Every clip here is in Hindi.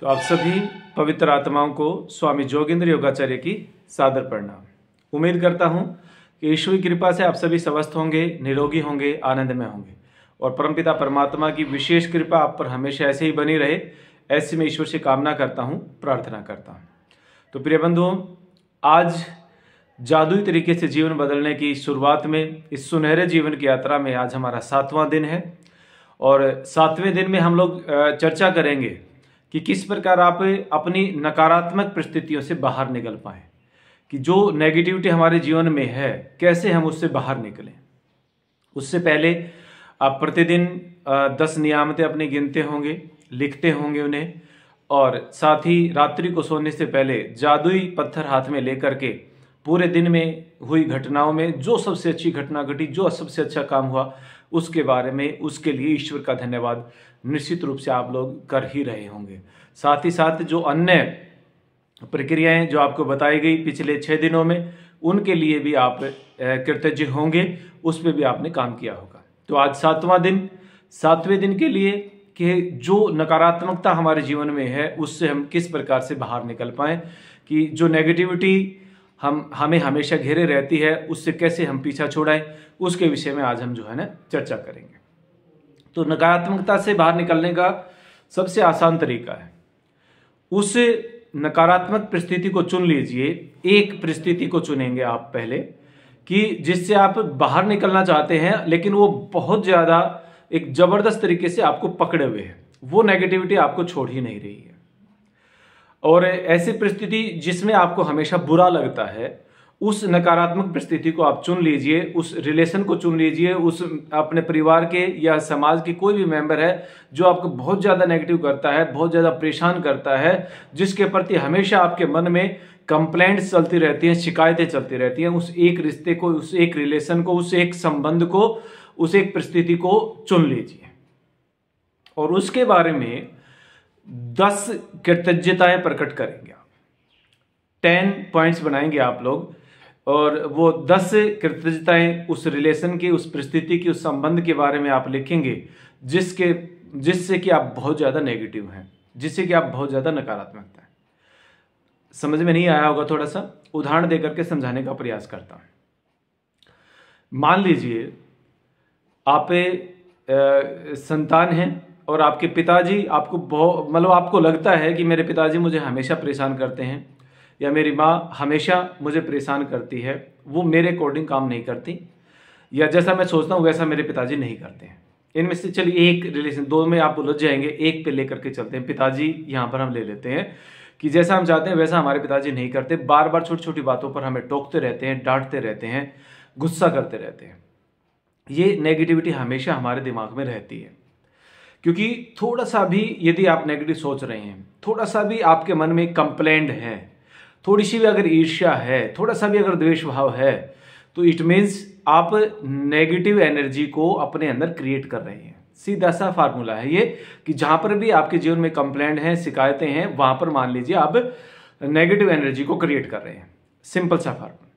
तो आप सभी पवित्र आत्माओं को स्वामी जोगेंद्र योगाचार्य की सादर प्रणाम। उम्मीद करता हूं कि ईश्वर की कृपा से आप सभी स्वस्थ होंगे, निरोगी होंगे, आनंद में होंगे और परमपिता परमात्मा की विशेष कृपा आप पर हमेशा ऐसे ही बनी रहे। ऐसी मैं ईश्वर से कामना करता हूं, प्रार्थना करता हूं। तो प्रिय बंधुओं, आज जादुई तरीके से जीवन बदलने की शुरुआत में, इस सुनहरे जीवन की यात्रा में आज हमारा 7वां दिन है और 7वें दिन में हम लोग चर्चा करेंगे कि किस प्रकार आप अपनी नकारात्मक परिस्थितियों से बाहर निकल पाएं, कि जो नेगेटिविटी हमारे जीवन में है कैसे हम उससे बाहर निकलें। उससे पहले आप प्रतिदिन 10 नियामतें अपनी गिनते होंगे, लिखते होंगे उन्हें, और साथ ही रात्रि को सोने से पहले जादुई पत्थर हाथ में लेकर के पूरे दिन में हुई घटनाओं में जो सबसे अच्छी घटना घटी, जो सबसे अच्छा काम हुआ, उसके बारे में, उसके लिए ईश्वर का धन्यवाद निश्चित रूप से आप लोग कर ही रहे होंगे। साथ ही साथ जो अन्य प्रक्रियाएं जो आपको बताई गई पिछले 6 दिनों में, उनके लिए भी आप कृतज्ञ होंगे, उस पर भी आपने काम किया होगा। तो आज 7वां दिन, 7वें दिन के लिए कि जो नकारात्मकता हमारे जीवन में है उससे हम किस प्रकार से बाहर निकल पाएं, कि जो नेगेटिविटी हमें हमेशा घेरे रहती है उससे कैसे हम पीछा छुड़ाएं, उसके विषय में आज हम जो है ना चर्चा करेंगे। तो नकारात्मकता से बाहर निकलने का सबसे आसान तरीका है, उस नकारात्मक परिस्थिति को चुन लीजिए। एक परिस्थिति को चुनेंगे आप पहले, कि जिससे आप बाहर निकलना चाहते हैं लेकिन वो बहुत ज्यादा एक जबरदस्त तरीके से आपको पकड़े हुए है, वो नेगेटिविटी आपको छोड़ ही नहीं रही है। और ऐसी परिस्थिति जिसमें आपको हमेशा बुरा लगता है, उस नकारात्मक परिस्थिति को आप चुन लीजिए, उस रिलेशन को चुन लीजिए, उस अपने परिवार के या समाज के कोई भी मेंबर है जो आपको बहुत ज़्यादा नेगेटिव करता है, बहुत ज़्यादा परेशान करता है, जिसके प्रति हमेशा आपके मन में कंप्लेंट्स चलती रहती हैं, शिकायतें चलती रहती हैं। उस एक रिश्ते को, उस एक रिलेशन को, उस एक संबंध को, उस एक परिस्थिति को चुन लीजिए और उसके बारे में 10 कृतज्ञताएं प्रकट करेंगे। 10 पॉइंट्स बनाएंगे आप लोग और वो 10 कृतज्ञताएं उस रिलेशन की, उस परिस्थिति की, उस संबंध के बारे में आप लिखेंगे जिससे कि आप बहुत ज्यादा नेगेटिव हैं, जिससे कि आप बहुत ज्यादा नकारात्मकता है। समझ में नहीं आया होगा, थोड़ा सा उदाहरण देकर के समझाने का प्रयास करता हूं। मान लीजिए आप संतान हैं और आपके पिताजी आपको बहुत, मतलब आपको लगता है कि मेरे पिताजी मुझे हमेशा परेशाान करते हैं या मेरी माँ हमेशा मुझे परेशान करती है, वो मेरे अकॉर्डिंग काम नहीं करती, या जैसा मैं सोचता हूँ वैसा मेरे पिताजी नहीं करते हैं। इनमें से चलिए एक रिलेशन, 2 में आप उलझ जाएंगे, एक पे लेकर के चलते हैं। पिताजी यहाँ पर हम ले लेते हैं कि जैसा हम चाहते हैं वैसा हमारे पिताजी नहीं करते, बार बार छोटी छोटी बातों पर हमें टोकते रहते हैं, डांटते रहते हैं, गुस्सा करते रहते हैं। ये नेगेटिविटी हमेशा हमारे दिमाग में रहती है, क्योंकि थोड़ा सा भी यदि आप नेगेटिव सोच रहे हैं, थोड़ा सा भी आपके मन में कंप्लेंट है, थोड़ी सी भी अगर ईर्ष्या है, थोड़ा सा भी अगर द्वेष भाव है, तो इट मीन्स आप नेगेटिव एनर्जी को अपने अंदर क्रिएट कर रहे हैं। सीधा सा फार्मूला है ये, कि जहां पर भी आपके जीवन में कंप्लेंट है, शिकायतें हैं, वहां पर मान लीजिए आप नेगेटिव एनर्जी को क्रिएट कर रहे हैं। सिंपल सा फार्मूला।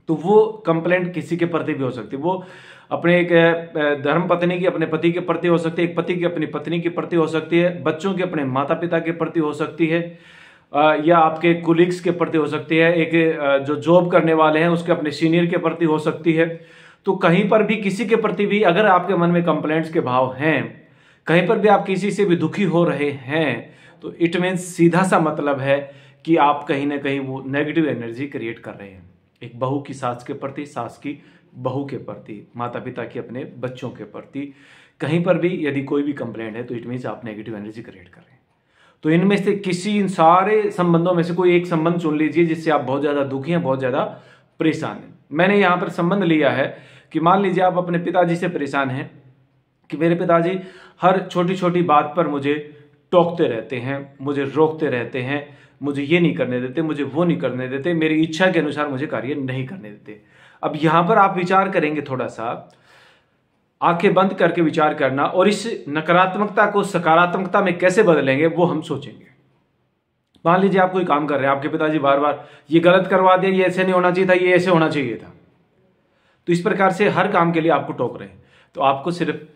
तो वो कंप्लेंट किसी के प्रति भी हो सकती है, वो अपने एक धर्म पत्नी की अपने पति के प्रति हो सकती है, एक पति की अपनी पत्नी के प्रति हो सकती है, बच्चों के अपने माता पिता के प्रति हो सकती है, या आपके कुलीग्स के प्रति हो सकती है, एक जो जॉब करने वाले हैं उसके अपने सीनियर के प्रति हो सकती है। तो कहीं पर भी किसी के प्रति भी अगर आपके मन में कंप्लेंट्स के भाव हैं, कहीं पर भी आप किसी से भी दुखी हो रहे हैं, तो इट मीन्स सीधा सा मतलब है कि आप कहीं ना कहीं वो नेगेटिव एनर्जी क्रिएट कर रहे हैं। एक बहू की सास के प्रति, सास की बहू के प्रति, माता पिता की अपने बच्चों के प्रति, कहीं पर भी यदि कोई भी कंप्लेंट है तो इट मीन्स आप नेगेटिव एनर्जी क्रिएट कर रहे हैं। तो इनमें से किसी, इन सारे संबंधों में से कोई एक संबंध चुन लीजिए जिससे आप बहुत ज्यादा दुखी हैं, बहुत ज्यादा परेशान हैं। मैंने यहाँ पर संबंध लिया है कि मान लीजिए आप अपने पिताजी से परेशान हैं कि मेरे पिताजी हर छोटी छोटी बात पर मुझे टोकते रहते हैं, मुझे रोकते रहते हैं, मुझे ये नहीं करने देते, मुझे वो नहीं करने देते, मेरी इच्छा के अनुसार मुझे कार्य नहीं करने देते। अब यहां पर आप विचार करेंगे, थोड़ा सा आंखें बंद करके विचार करना, और इस नकारात्मकता को सकारात्मकता में कैसे बदलेंगे वो हम सोचेंगे। मान लीजिए आप कोई काम कर रहे हैं, आपके पिताजी बार बार ये गलत करवा दिया, ये ऐसे नहीं होना चाहिए था, ये ऐसे होना चाहिए था, तो इस प्रकार से हर काम के लिए आपको टोक रहे हैं। तो आपको सिर्फ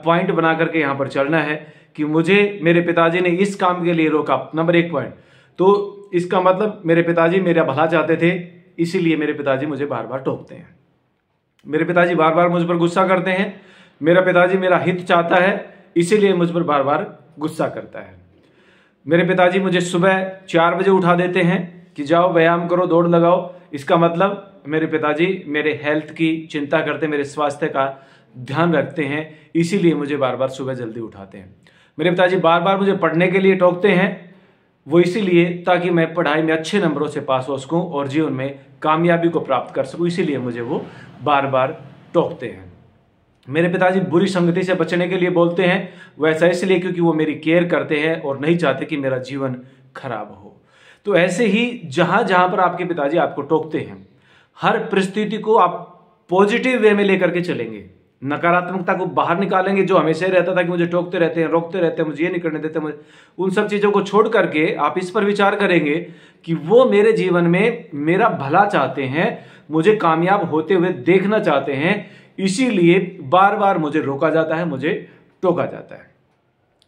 पॉइंट बना करके यहां पर चलना है कि मुझे मेरे पिताजी ने इस काम के लिए रोका, नंबर 1 पॉइंट, तो इसका मतलब मेरे पिताजी मेरा भला चाहते थे, इसीलिए मेरे पिताजी मुझे बार बार टोकते हैं। मेरे पिताजी बार बार मुझ पर गुस्सा करते हैं, मेरा पिताजी मेरा हित चाहता है, इसीलिए मुझ पर बार बार गुस्सा करता है। मेरे पिताजी मुझे सुबह 4 बजे उठा देते हैं कि जाओ व्यायाम करो, दौड़ लगाओ। इसका मतलब मेरे पिताजी मेरे हेल्थ की चिंता करते, मेरे स्वास्थ्य का ध्यान रखते हैं, इसीलिए मुझे बार बार सुबह जल्दी उठाते हैं। मेरे पिताजी बार बार मुझे पढ़ने के लिए टोकते हैं, वो इसीलिए ताकि मैं पढ़ाई में अच्छे नंबरों से पास हो सकूं और जीवन में कामयाबी को प्राप्त कर सकूं, इसीलिए मुझे वो बार बार टोकते हैं। मेरे पिताजी बुरी संगति से बचने के लिए बोलते हैं, वैसा इसलिए क्योंकि वो मेरी केयर करते हैं और नहीं चाहते कि मेरा जीवन खराब हो। तो ऐसे ही जहां जहां पर आपके पिताजी आपको टोकते हैं, हर परिस्थिति को आप पॉजिटिव वे में लेकर के चलेंगे, नकारात्मकता को बाहर निकालेंगे। जो हमेशा ही रहता था कि मुझे टोकते रहते हैं, रोकते रहते हैं, मुझे ये नहीं करने देते, मुझे, उन सब चीजों को छोड़ करके आप इस पर विचार करेंगे कि वो मेरे जीवन में मेरा भला चाहते हैं, मुझे कामयाब होते हुए देखना चाहते हैं, इसीलिए बार बार मुझे रोका जाता है, मुझे टोका जाता है।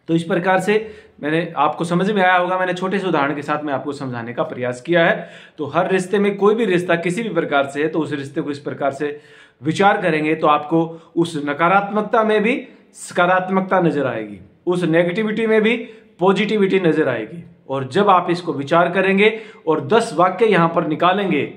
तो इस प्रकार से मैंने आपको समझ में आया होगा, मैंने छोटे से उदाहरण के साथ मैं आपको समझाने का प्रयास किया है। तो हर रिश्ते में कोई भी रिश्ता किसी भी प्रकार से है, तो उस रिश्ते को इस प्रकार से विचार करेंगे तो आपको उस नकारात्मकता में भी सकारात्मकता नजर आएगी, उस नेगेटिविटी में भी पॉजिटिविटी नजर आएगी। और जब आप इसको विचार करेंगे और 10 वाक्य यहां पर निकालेंगे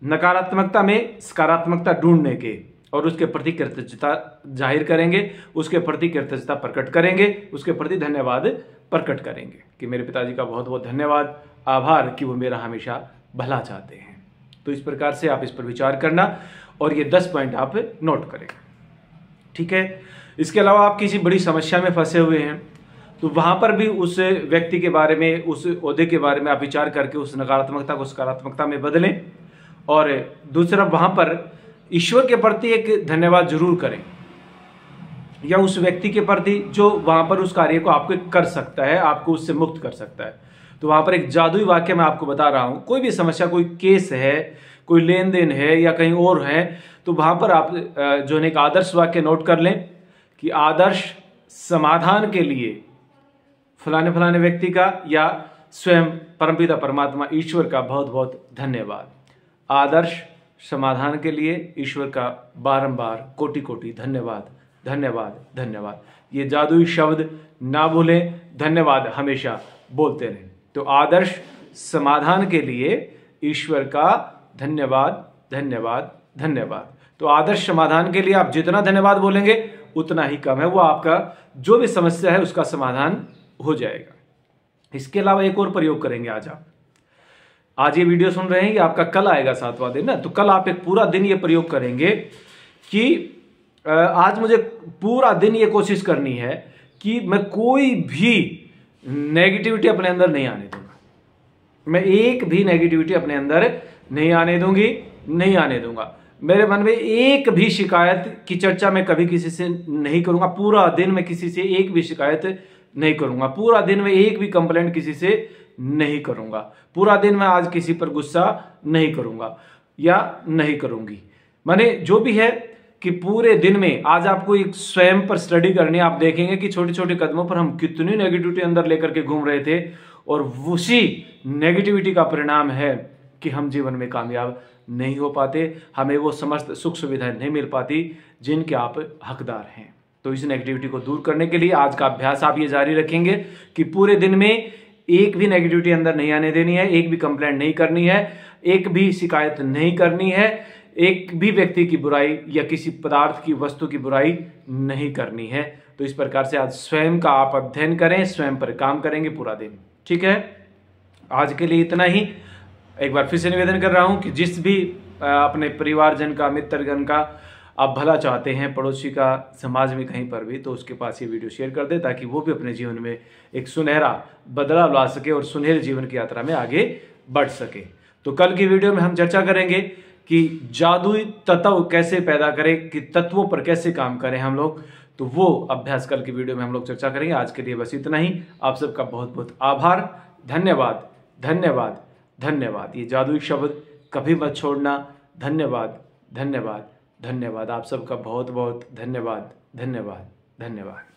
नकारात्मकता में सकारात्मकता ढूंढने के, और उसके प्रति कृतज्ञता जाहिर करेंगे, उसके प्रति कृतज्ञता प्रकट करेंगे, उसके प्रति धन्यवाद प्रकट करेंगे कि मेरे पिताजी का बहुत बहुत धन्यवाद, आभार कि वो मेरा हमेशा भला चाहते हैं। तो इस प्रकार से आप इस पर विचार करना और ये 10 पॉइंट आप नोट करें, ठीक है। इसके अलावा आप किसी बड़ी समस्या में फंसे हुए हैं तो वहां पर भी उस व्यक्ति के बारे में, उस ओहदे के बारे में आप विचार करके उस नकारात्मकता को सकारात्मकता में बदलें। और दूसरा, वहां पर ईश्वर के प्रति एक धन्यवाद जरूर करें, या उस व्यक्ति के प्रति जो वहां पर उस कार्य को आपको कर सकता है, आपको उससे मुक्त कर सकता है। तो वहां पर एक जादुई वाक्य मैं आपको बता रहा हूं, कोई भी समस्या, कोई केस है, कोई लेन देन है या कहीं और है, तो वहां पर आप जो है एक आदर्श वाक्य नोट कर लें कि आदर्श समाधान के लिए फलाने फलाने व्यक्ति का या स्वयं परमपिता परमात्मा ईश्वर का बहुत बहुत धन्यवाद। आदर्श समाधान के लिए ईश्वर का बारंबार कोटि कोटि धन्यवाद, धन्यवाद, धन्यवाद। ये जादुई शब्द ना भूलें, धन्यवाद हमेशा बोलते रहें। तो आदर्श समाधान के लिए ईश्वर का धन्यवाद, धन्यवाद, धन्यवाद। तो आदर्श समाधान के लिए आप जितना धन्यवाद बोलेंगे उतना ही कम है, वो आपका जो भी समस्या है उसका समाधान हो जाएगा। इसके अलावा एक और प्रयोग करेंगे आज ये वीडियो सुन रहे हैं, ये आपका कल आएगा 7वां दिन ना, तो कल आप एक पूरा दिन ये प्रयोग करेंगे कि आज मुझे पूरा दिन ये कोशिश करनी है कि मैं कोई भी नेगेटिविटी अपने अंदर नहीं आने दूंगा, मैं एक भी नेगेटिविटी अपने अंदर नहीं आने दूंगी, नहीं आने दूंगा। मेरे मन में एक भी शिकायत की चर्चा मैं कभी किसी से नहीं करूंगा, पूरा दिन मैं किसी से एक भी शिकायत नहीं करूंगा, पूरा दिन में एक भी कंप्लेंट किसी से नहीं करूंगा, पूरा दिन मैं आज किसी पर गुस्सा नहीं करूंगा या नहीं करूंगी। माने जो भी है कि पूरे दिन में आज आपको एक स्वयं पर स्टडी करनी है। आप देखेंगे कि छोटे छोटे कदमों पर हम कितनी नेगेटिविटी अंदर लेकर के घूम रहे थे, और उसी नेगेटिविटी का परिणाम है कि हम जीवन में कामयाब नहीं हो पाते, हमें वो समस्त सुख सुविधाएं नहीं मिल पाती जिनके आप हकदार हैं। तो इस नेगेटिविटी को दूर करने के लिए आज का अभ्यास आप ये जारी रखेंगे कि पूरे दिन में एक भी नेगेटिविटी अंदर नहीं आने देनी है, एक भी कंप्लेंट नहीं करनी है, एक भी शिकायत नहीं करनी है, एक भी व्यक्ति की बुराई या किसी पदार्थ की वस्तु की बुराई नहीं करनी है। तो इस प्रकार से आज स्वयं का आप अध्ययन करें, स्वयं पर काम करेंगे पूरा दिन, ठीक है। आज के लिए इतना ही। एक बार फिर से निवेदन कर रहा हूं कि जिस भी अपने परिवारजन का, मित्रगण का आप भला चाहते हैं, पड़ोसी का, समाज में कहीं पर भी, तो उसके पास ये वीडियो शेयर कर दे ताकि वो भी अपने जीवन में एक सुनहरा बदलाव ला सके और सुनहरे जीवन की यात्रा में आगे बढ़ सके। तो कल की वीडियो में हम चर्चा करेंगे कि जादुई तत्व कैसे पैदा करें, कि तत्वों पर कैसे काम करें हम लोग। तो वो अभ्यास कल की वीडियो में हम लोग चर्चा करेंगे। आज के लिए बस इतना ही। आप सबका बहुत बहुत आभार, धन्यवाद, धन्यवाद, धन्यवाद। ये जादुई शब्द कभी मत छोड़ना। धन्यवाद, धन्यवाद, धन्यवाद। आप सबका बहुत बहुत धन्यवाद, धन्यवाद, धन्यवाद।